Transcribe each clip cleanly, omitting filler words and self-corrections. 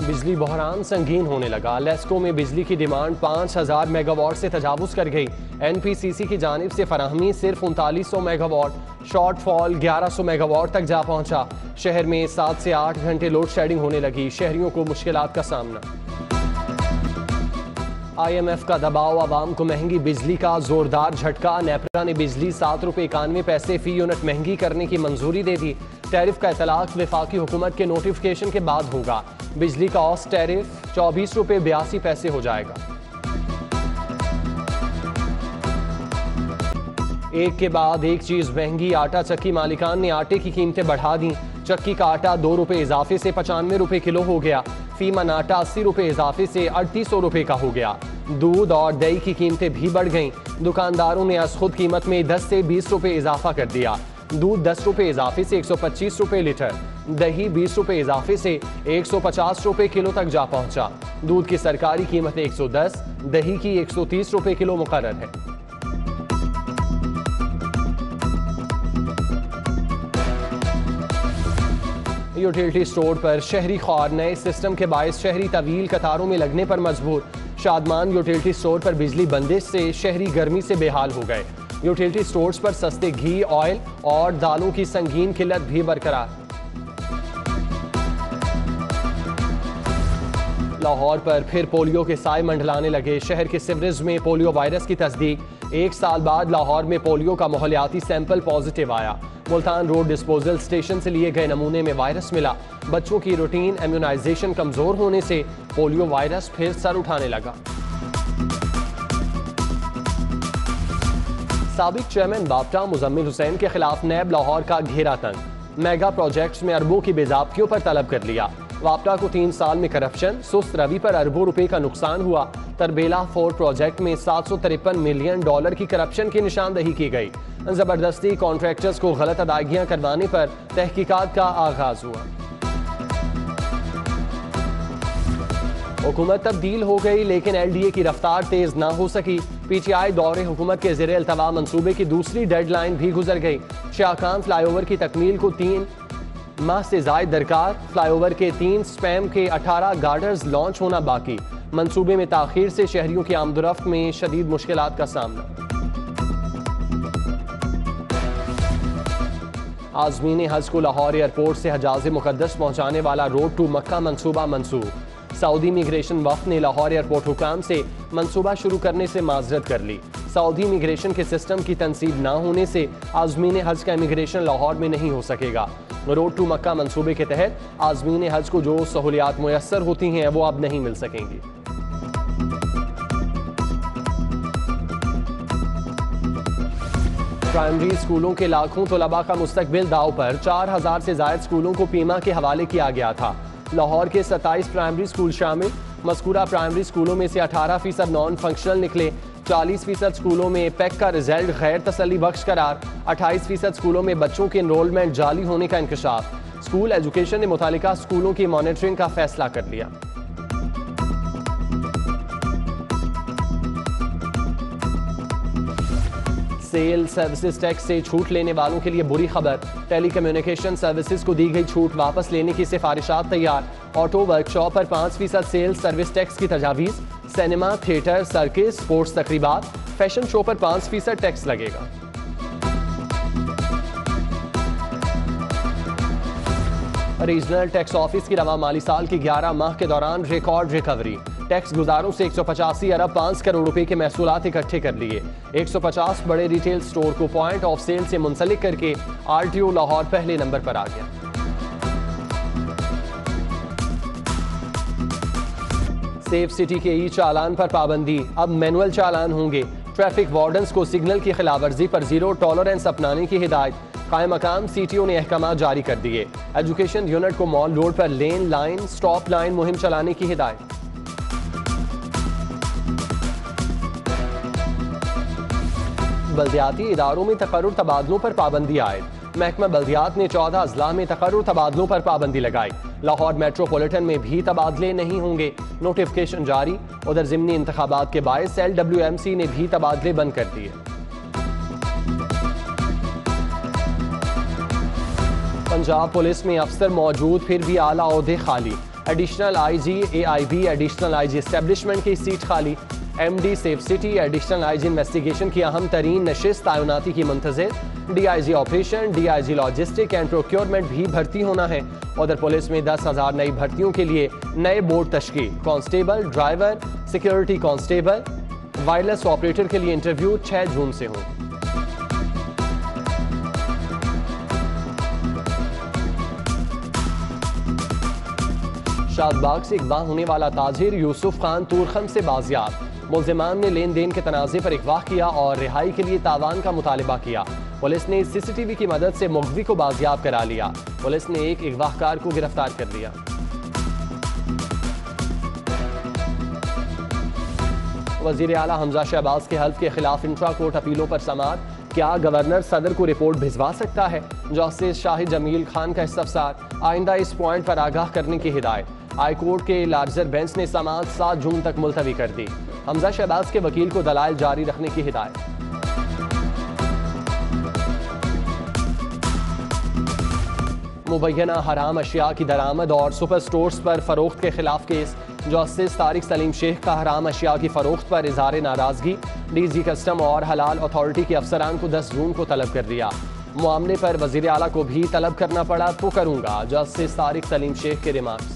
बिजली बहरान संगीन होने लगा। लेस्को में बिजली की डिमांड 5000 मेगावाट से तजावुज कर गई। NPCC की जानिब से फराहमी सिर्फ 3900 मेगावाट, शॉर्टफॉल 1100 मेगावाट तक जा पहुंचा। शहर में 7 से 8 घंटे लोड शेडिंग होने लगी। शहरियों को मुश्किलात का सामना। IMF का दबाव, आवाम को महंगी बिजली का जोरदार झटका। नेपरा ने बिजली 7 रुपये 91 पैसे फी यूनिट महंगी करने की मंजूरी दे दी। टैरिफ का इतलाक वफाकी हुकूमत के नोटिफिकेशन के बाद होगा। बिजली का औसत टैरिफ 24 रुपये 82 पैसे हो जाएगा। एक के बाद एक चीज महंगी। आटा चक्की मालिकान ने आटे की कीमतें बढ़ा दी। चक्की का आटा 2 रुपये इजाफे से 95 रुपये किलो हो गया। फीमन आटा 80 रुपये इजाफे से 3800 रुपये का हो गया। दूध और दही की कीमतें भी बढ़ गईं। दुकानदारों ने आज खुद कीमत में 10 से 20 रुपये इजाफा कर दिया। दूध 10 रुपये इजाफे से 125 रुपये लीटर, दही 20 रुपये इजाफे से 150 रुपये किलो तक जा पहुंचा। दूध की सरकारी कीमत 110, दही की 130 रुपये किलो मुकर्रर है। यूटिलिटी स्टोर पर शहरी ख्वार, नए सिस्टम के बायस शहरी तवील कतारों में लगने पर मजबूर। शादमान यूटिलिटी स्टोर पर बिजली बंदिश से शहरी गर्मी से बेहाल हो गए। यूटिलिटी स्टोर्स पर सस्ते घी, ऑयल और दालों की संगीन किल्लत भी बरकरार। लाहौर पर फिर पोलियो के साए मंडलाने लगे। शहर के सिवरेज में पोलियो वायरस की तस्दीक। 1 साल बाद लाहौर में पोलियो का माहौलियाती सैंपल पॉजिटिव आया। मुल्तान रोड डिस्पोजल स्टेशन से लिए गए नमूने में वायरस मिला। बच्चों की रूटीन इम्यूनाइजेशन कमजोर होने से पोलियो वायरस फिर सर उठाने लगा। साबिक चेयरमैन बापटा मुजम्मिल हुसैन के खिलाफ नैब लाहौर का घेरा तंग। मेगा प्रोजेक्ट्स में अरबों की बेजाब्तियों पर तलब कर लिया। वापटा को 3 साल में करप्शन, सुस्त रवि पर अरबों रुपए का नुकसान हुआ। तरबेला 4 प्रोजेक्ट में 753 मिलियन डॉलर की करप्शन की निशानदही की गई। जबरदस्ती कॉन्ट्रैक्टर्स को गलत अदायगियां करवाने पर तहकीकात का आगाज हुआ। हुकूमत तब्दील हो गई लेकिन LDA की रफ्तार तेज ना हो सकी। PTI दौरे हुकूमत के ज़ेरे अल्तवा मंसूबे की दूसरी डेडलाइन भी गुजर गई। शाहकान फ्लाईओवर की तकमील को 3 माह से जायद दरकार। फ्लाईओवर के 3 स्पैम के 18 गार्डर्स लॉन्च होना बाकी। मंसूबे में ताखीर से शहरियों की आमदोरफ्त में शदीद मुश्किलात का सामना। आज़मीन हज को लाहौर एयरपोर्ट से हजाज मुकद्दस पहुंचाने वाला रोड टू मक्का मंसूबा मंसूब। सऊदी इमिग्रेशन वफ़द ने लाहौर एयरपोर्ट हुकाम से मंसूबा शुरू करने से माजरत कर ली। सऊदी इमिग्रेशन के सिस्टम की तनसीब ना होने से आज़मीन हज का इमिग्रेशन लाहौर में नहीं हो सकेगा। रोड टू मक्का मंसूबे के तहत आज़मीन हज को जो सहूलियात मुयस्सर होती हैं वो अब नहीं मिल सकेंगी। प्राइमरी स्कूलों के लाखों तलबा का मुस्तकबिल दाव पर। 4000 से ज्यादा स्कूलों को पीमा के हवाले किया गया था। लाहौर के 27 प्राइमरी स्कूल शामिल। मज़कूरा प्राइमरी स्कूलों में से 18% नॉन फंक्शनल निकले। 40% स्कूलों में पैक का रिजल्ट गैर तसल्ली बख्श करार। 28% स्कूलों में बच्चों के एनरोलमेंट जाली होने का इंकशाफ। स्कूल एजुकेशन ने मुतालिका स्कूलों की मॉनिटरिंग का फैसला कर लिया। सेल सर्विसेज टैक्स से छूट लेने वालों के लिए बुरी खबर। टेलीकम्युनिकेशन सर्विसेज को दी गई छूट वापस लेने की सिफारिशात तैयार। ऑटो वर्कशॉप पर 5% सेल सर्विस टैक्स की तजावीज़। सिनेमा, थिएटर, सर्किस, स्पोर्ट्स तकरीबात, फैशन शो पर 5% टैक्स लगेगा। रीजनल टैक्स ऑफिस की रवा माली साल के 11 माह के दौरान रिकॉर्ड रिकवरी। टैक्स गुजारों से 185 अरब 5 करोड़ रुपए के महसूलात इकट्ठे कर लिए। 150 बड़े रिटेल स्टोर को पॉइंट ऑफ सेल से मुंसलिक करके RTO लाहौर पहले नंबर पर आ गया। सेफ सिटी के ई चालान पर पाबंदी, अब मैनुअल चालान होंगे। ट्रैफिक वार्डन्स को सिग्नल की खिलाफवर्जी पर 0 टॉलरेंस अपनाने की हिदायत। कायम मकाम CTO ने अहकाम जारी कर दिए। एजुकेशन यूनिट को मॉल रोड पर लेन लाइन स्टॉप लाइन मुहिम चलाने की हिदायत। बल्दियाती इदारों में तकर्रुर तबादलों पर पाबंदी आयद। महकमा बल्दियात ने 14 अजला में तकर्रुर तबादलों पर पाबंदी लगाई। लाहौर मेट्रोपॉलिटन में भी तबादले नहीं होंगे, नोटिफिकेशन जारी। उधर ज़िमनी इंतखाबात के बायस LWMC ने भी तबादले बंद कर दिए। पंजाब पुलिस में अफसर मौजूद फिर भी आला ओहदे खाली। Additional IG AIB additional IG establishment की सीट खाली। MD safe city additional IG investigation की अहम तरीन नशिस्त तैनाती की मुंतज़िर। DIG operation, DIG logistic and procurement भी भर्ती होना है। उधर पुलिस में 10,000 नई भर्तियों के लिए नए बोर्ड तश्कील। Constable, driver, security constable, wireless operator के लिए इंटरव्यू 6 जून से हों। शादबाग से अगवा होने वाला ताजिर यूसुफ खान तूरखम से बाजियाब। मुल्जिमान ने लेन देन के तनाज़े पर अगवा किया और रिहाई के लिए तावान का मुतालबा किया। पुलिस ने CCTV की मदद से मुगवी को बाजियाब करा लिया। पुलिस ने एक अगवाकार को गिरफ्तार कर लिया। वज़ीर आला हमजा शहबाज के हल्फ के खिलाफ इंट्रा कोर्ट अपीलों पर समाअत। क्या गवर्नर सदर को रिपोर्ट भिजवा सकता है? जस्टिस शाहिद जमील खान का इस्तफसार। आइंदा इस पॉइंट पर आगाह करने की हिदायत। हाई कोर्ट के लार्जर बेंच ने समाअत 7 जून तक मुलतवी कर दी। हमजा शहबाज के वकील को दलाइल जारी रखने की हिदायत। मुबैना हराम अशिया की दरामद और सुपर स्टोर्स पर फरोख्त के खिलाफ केस। जस्टिस तारिक सलीम शेख का हराम अशिया की फरोख्त पर इजहार नाराजगी। DG कस्टम और हलाल अथॉरिटी के अफसरान को 10 जून को तलब कर दिया। मामले पर वजीर आला को भी तलब करना पड़ा तो करूंगा, जस्टिस तारिक सलीम शेख के remarks.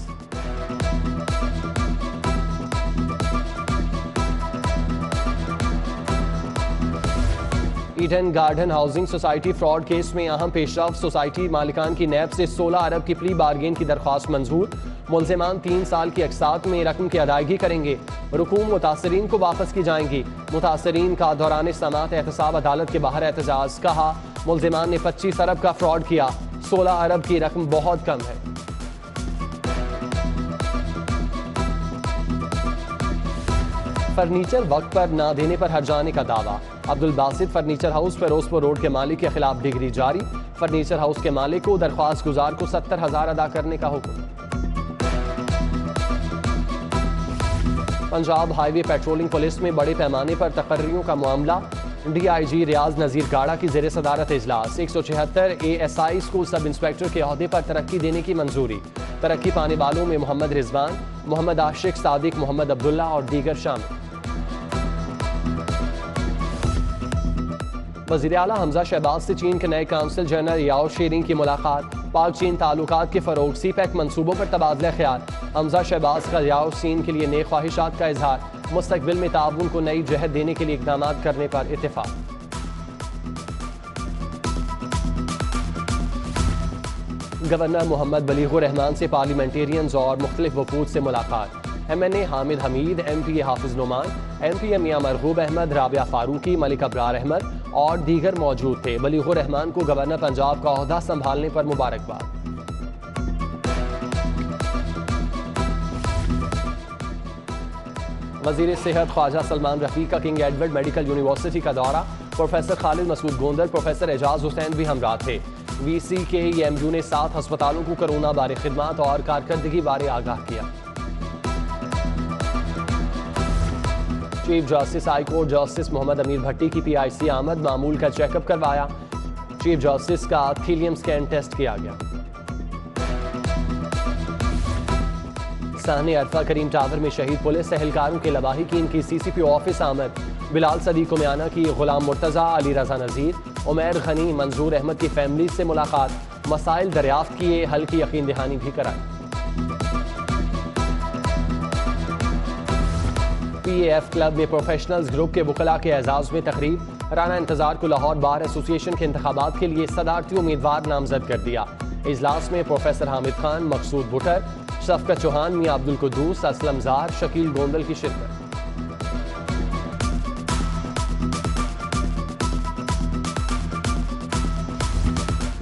Eden garden housing society fraud case में अहम पेशरफ। सोसाइटी मालिकान की नैब से 16 अरब की प्ली बार्गेन की दरख्वास्त मंजूर। मुल्जिमान 3 साल की अकसात में रकम की अदायगी करेंगे। रुकूम मुतासरीन को वापस की जाएंगी। मुतासरीन का दौरान समाअत एहतसाब अदालत के बाहर एहतजाज। कहा मुल्जिमान ने 25 अरब का फ्रॉड किया, 16 अरब की रकम बहुत कम है। फर्नीचर वक्त पर ना देने पर हर्जाने का दावा। Abdul Basit furniture house Ferozepur road के मालिक के खिलाफ डिग्री जारी। फर्नीचर हाउस के मालिक को दरख्वास्त गुजार को 70,000 अदा करने का हुक्म। पंजाब हाईवे पेट्रोलिंग पुलिस में बड़े पैमाने पर तकर्रियों का मामला। DIG रियाज नजीर गाड़ा की ज़ेर सदारत इजलास। 176 ASI स्कूल सब इंस्पेक्टर के अहदे पर तरक्की देने की मंजूरी। तरक्की पाने वालों में मोहम्मद रिजवान, मोहम्मद आशिक, सादिक, मोहम्मद अब्दुल्ला और दीगर शामिल। वज़ीर आला हमजा शहबाज से चीन के नए काउंसिल जनरल याओ शेरिंग की मुलाकात। पाक चीन ताल्लुकात के फरोग। CPEC मंसूबों पर तबादला ख्याल। हमजा शहबाज का याओ चीन के लिए नए ख्वाहिशात का इजहार। मुस्तकबिल में ताउन को नई जहत देने के लिए इकदाम करने पर इत्तेफाक। गवर्नर मोहम्मद बलीगुर रहमान से पार्लियामेंटेरियंस और मुख्तलिफ वफूद से मुलाकात। MNA हामिद हमीद, MPA हाफिज नुमान, MPA मियां मरगूब अहमद, राबिया फारूकी, मलिक अब्रार अहमद और दीगर मौजूद थे। बलीगुर रहमान को गवर्नर पंजाब का ओहदा संभालने पर मुबारकबाद। वजीर सेहत ख्वाजा सलमान रफीक का किंग एडवर्ड मेडिकल यूनिवर्सिटी का दौरा। प्रोफेसर खालिद मसूद गोंदल, प्रोफेसर एजाज हुसैन भी हमराह थे। VCKEMU ने 7 अस्पतालों को कोरोना बारे खिदमत और कारकर्दगी बारे आगाह किया। Chief justice high court justice Mohammad Amir Bhatti की PIC आमद। मामूल का चेकअप करवाया। चीफ जस्टिस का थीलियम स्कैन टेस्ट किया गया। साहने अरफा करीम टावर में शहीद पुलिस एहलकारों के लवाहिकीन की CCP ऑफिस आमद। बिलाल सदीक उमियाना की गुलाम मुर्तजा, अली रजा नजीर, उमैर गनी, मंजूर अहमद की फैमिली से मुलाकात। मसाइल दरियाफ्त किए, हल की यकीन दहानी भी कराई। PAF क्लब में प्रोफेशनल्स ग्रुप के वकला के एजाज में तकरीब। राना इंतजार को लाहौर बार एसोसिएशन के इंतखाबात के लिए सदारती उम्मीदवार नामजद कर दिया। इजलास में प्रोफेसर हामिद खान, मकसूद बुटर, शफकत चौहान, मियां अब्दुल कुद्दूस, असलम जार, शकील गोंदल की शिरकत।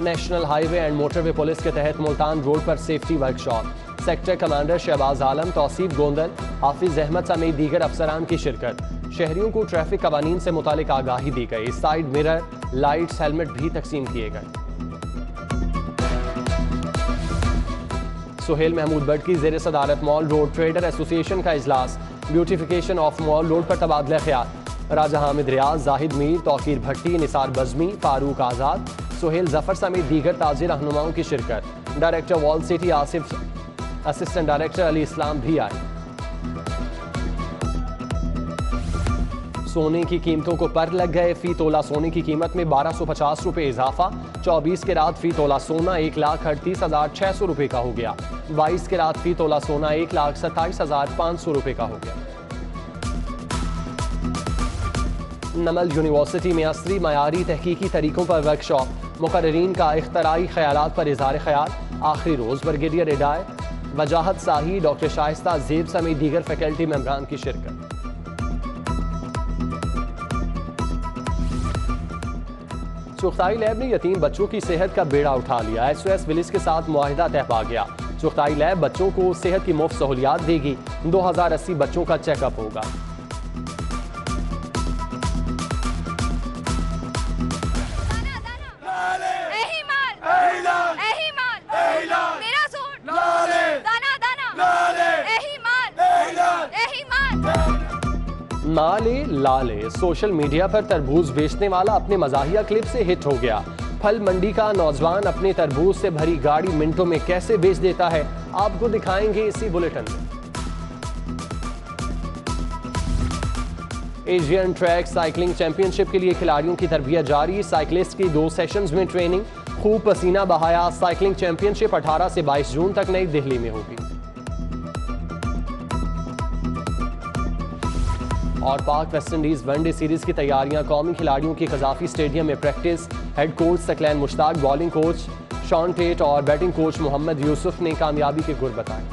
National highway and motorway police के तहत मुल्तान रोड पर safety workshop. Sector commander Shahbaz Alam, Tauseef Gondal, Hafiz Ahmad समेत दीगर अफसरान की शिरकत। शहरियों को ट्रैफिक कवानीन से मुतालिक आगाही दी गई। साइड मिरर, लाइट्स, हेलमेट भी तकसीम किए गए। सुहेल महमूद बट की ज़ेर सदारत मॉल रोड ट्रेडर एसोसिएशन का इजलास। ब्यूटिफिकेशन ऑफ मॉल रोड पर तबादला ख्याल। राजा हामिद रियाज, जाहिद मीर, तौकीर भट्टी, निसार बज़मी, फारूक आज़ाद, सुहेल जफर समेत दीगर ताजिर रहनुमाओं की शिरकत। Director wall city Asif assistant director Ali Islam भी आए। सोने की कीमतों को पर लग गए। फी तोला सोने की कीमत में 1250 रुपए इजाफा। 24 के रात फी तोला सोना 1,38,600 रुपए का हो गया। 22 के रात फी तोला सोना 1,27,500 रुपए का हो गया। नमल यूनिवर्सिटी में असरी मयारी तहकीकी तरीकों पर वर्कशॉप। मुकर्रीन का इख्तराई ख्यालात पर इज़हार ख्याल। आखिरी रोज ब्रिगेडियर रिटायर वजाहत साही, डॉक्टर शाइस्ता जेब समेत दीगर फैकल्टी मेंबरान की शिरकत। चुगताई लैब ने यतीम बच्चों की सेहत का बेड़ा उठा लिया। SOS विलिस के साथ मुआहिदा तय पा गया। चुगताई लैब बच्चों को सेहत की मुफ्त सहूलियात देगी। 2080 बच्चों का चेकअप होगा। माले लाले सोशल मीडिया पर तरबूज बेचने वाला अपने मजाहिया क्लिप से हिट हो गया। फल मंडी का नौजवान अपने तरबूज से भरी गाड़ी मिनटों में कैसे बेच देता है, आपको दिखाएंगे इसी बुलेटिन में। एशियन ट्रैक साइकिलिंग चैंपियनशिप के लिए खिलाड़ियों की तरबियत जारी। साइकिलिस्ट की 2 सेशंस में ट्रेनिंग। खूब पसीना बहाया। साइकिलिंग चैंपियनशिप 18 से 22 जून तक नई दिल्ली में होगी। और पाक वेस्टइंडीज वनडे सीरीज की तैयारियां। कौमी खिलाड़ियों की कजाफी स्टेडियम में practice. Head coach Saqlain Mushtaq, bowling coach Shaun Tait और बैटिंग कोच मोहम्मद यूसुफ ने कामयाबी के गुर बताए।